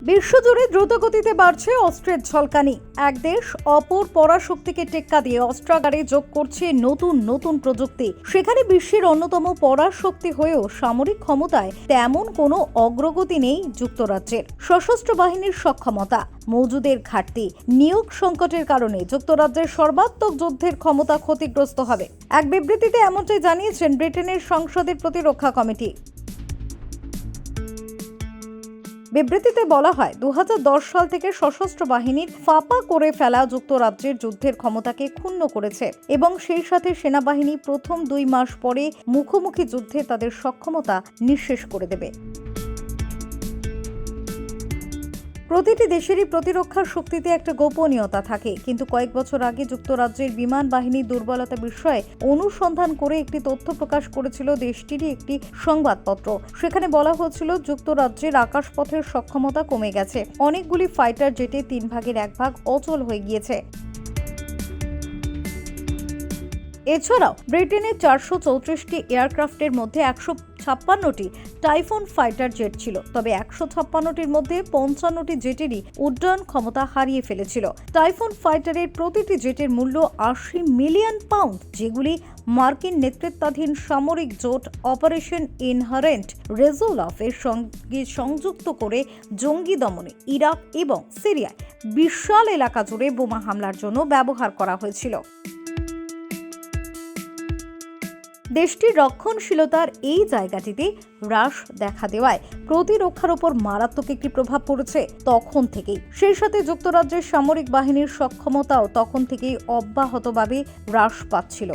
বিশ্বজুড়ে দ্রুতগতিতে বাড়ছে অস্ত্রের ঝলকানি। এক দেশ অপর পরাশক্তিকে টেক্কা দিয়ে অস্ত্রাগারে যোগ করছে নতুন নতুন প্রযুক্তি। সেখানে বিশ্বের অন্যতম পরাশক্তি হয়েও সামরিক ক্ষমতায় তেমন কোনো অগ্রগতি নেই যুক্তরাজ্যের। সশস্ত্র বাহিনীর সক্ষমতা, মজুদের ঘাটতি, নিয়োগ সংকটের কারণে যুক্তরাজ্যের সর্বাত্মক যুদ্ধের ক্ষমতা ক্ষতিগ্রস্ত হবে। এক বিবৃতিতে এমনটাই জানিয়েছেন ব্রিটেনের সংসদের প্রতিরক্ষা কমিটি। বিবৃতিতে বলা হয়, 2010 সাল থেকে সশস্ত্র বাহিনীর ফাঁপা করে ফেলা যুক্তরাজ্যের যুদ্ধের ক্ষমতাকে ক্ষুণ্ণ করেছে এবং সেই সাথে সেনাবাহিনী প্রথম 2 মাস পরে মুখোমুখি যুদ্ধে তাদের সক্ষমতা নিঃশেষ করে দেবে। প্রতিটি দেশেরই প্রতিরক্ষা শক্তিতে একটা গোপনীয়তা থাকে, কিন্তু কয়েক বছর আগে যুক্তরাজ্যের বিমান বাহিনীর দুর্বলতা বিষয়ে অনুসন্ধান করে একটি তথ্য প্রকাশ করেছিল দেশটিরই একটি সংবাদপত্র। সেখানে বলা হয়েছিল যুক্তরাজ্যের আকাশপথের সক্ষমতা কমে গেছে, অনেকগুলি ফাইটার জেটে 3 ভাগের 1 ভাগ অচল হয়ে গিয়েছে। এছাড়াও ব্রিটেনের 434টি এয়ারক্রাফটের মধ্যে 156টি টাইফুন ফাইটার জেট ছিল, তবে 156টির মধ্যে 55টি জেটেরই উড্ডয়ন ক্ষমতা হারিয়ে ফেলেছিল। টাইফুন ফাইটারের প্রতিটি জেটের মূল্য 80 মিলিয়ন পাউন্ড, যেগুলি মার্কিন নেতৃত্বাধীন সামরিক জোট অপারেশন ইনহারেন্ট রেজলভ এর সঙ্গে সংযুক্ত করে জঙ্গি দমনে ইরাক এবং সিরিয়ায় বিশাল এলাকা জুড়ে বোমা হামলার জন্য ব্যবহার করা হয়েছিল। দেশটির রক্ষণশীলতার এই জায়গাটিতে হ্রাস দেখা দেওয়ায় প্রতিরক্ষার উপর মারাত্মক একটি প্রভাব পড়েছে তখন থেকেই। সেই সাথে যুক্তরাজ্যের সামরিক বাহিনীর সক্ষমতাও তখন থেকেই অব্যাহতভাবে হ্রাস পাচ্ছিল।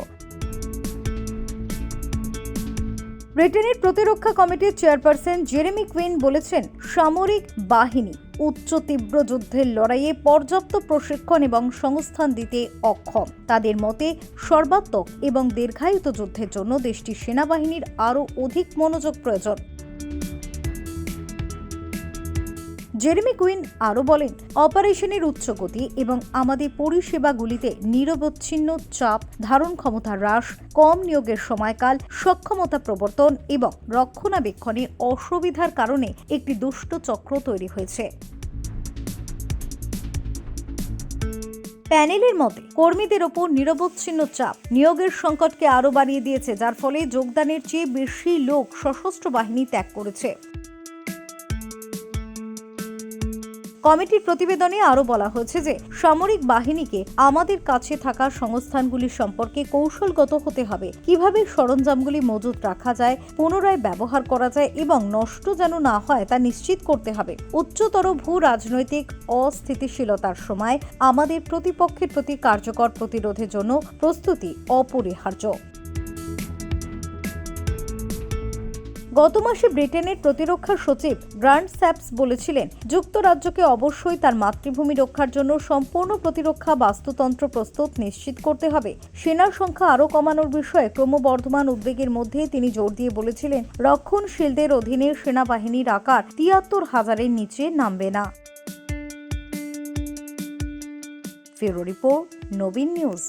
ব্রিটেনের প্রতিরক্ষা কমিটির চেয়ারপারসন জেরেমি কুইন বলেছেন, সামরিক বাহিনী উচ্চ তীব্র যুদ্ধের লড়াইয়ে পর্যাপ্ত প্রশিক্ষণ এবং সংস্থান দিতে অক্ষম। তাদের মতে সর্বাত্মক এবং দীর্ঘায়িত যুদ্ধের জন্য দেশটির সেনাবাহিনীর আরও অধিক মনোযোগ প্রয়োজন। জেরেমি কুইন আরও বলেন, অপারেশনের উচ্চ গতি এবং আমাদের পরিষেবাগুলিতে নিরবচ্ছিন্ন চাপ ধারণ ক্ষমতা হ্রাস, কম নিয়োগের সময়কাল, সক্ষমতা প্রবর্তন এবং রক্ষণাবেক্ষণে অসুবিধার কারণে একটি দুষ্ট চক্র তৈরি হয়েছে। প্যানেলের মতে কর্মীদের ওপর নিরবচ্ছিন্ন চাপ নিয়োগের সংকটকে আরও বাড়িয়ে দিয়েছে, যার ফলে যোগদানের চেয়ে বেশি লোক সশস্ত্র বাহিনী ত্যাগ করেছে। কমিটির প্রতিবেদনে আরও বলা হয়েছে যে সামরিক বাহিনীকে আমাদের কাছে থাকা সংস্থানগুলি সম্পর্কে কৌশলগত হতে হবে, কিভাবে সরঞ্জামগুলি মজুত রাখা যায়, পুনরায় ব্যবহার করা যায় এবং নষ্ট যেন না হয় তা নিশ্চিত করতে হবে। উচ্চতর ভূ রাজনৈতিক অস্থিতিশীলতার সময় আমাদের প্রতিপক্ষের প্রতি কার্যকর প্রতিরোধের জন্য প্রস্তুতি অপরিহার্য। গত মাসে ব্রিটেনের প্রতিরক্ষা সচিব গ্রান্ট স্যাপস বলেছিলেন, যুক্তরাজ্যকে অবশ্যই তার মাতৃভূমি রক্ষার জন্য সম্পূর্ণ প্রতিরক্ষা বাস্তুতন্ত্র প্রস্তুত নিশ্চিত করতে হবে। সেনার সংখ্যা আরও কমানোর বিষয়ে ক্রমবর্ধমান উদ্বেগের মধ্যে তিনি জোর দিয়ে বলেছিলেন, রক্ষণশীলদের অধীনে সেনাবাহিনীর আকার ৭৩,০০০-এর নিচে নামবে না। ব্যুরো রিপোর্ট, নবীন নিউজ।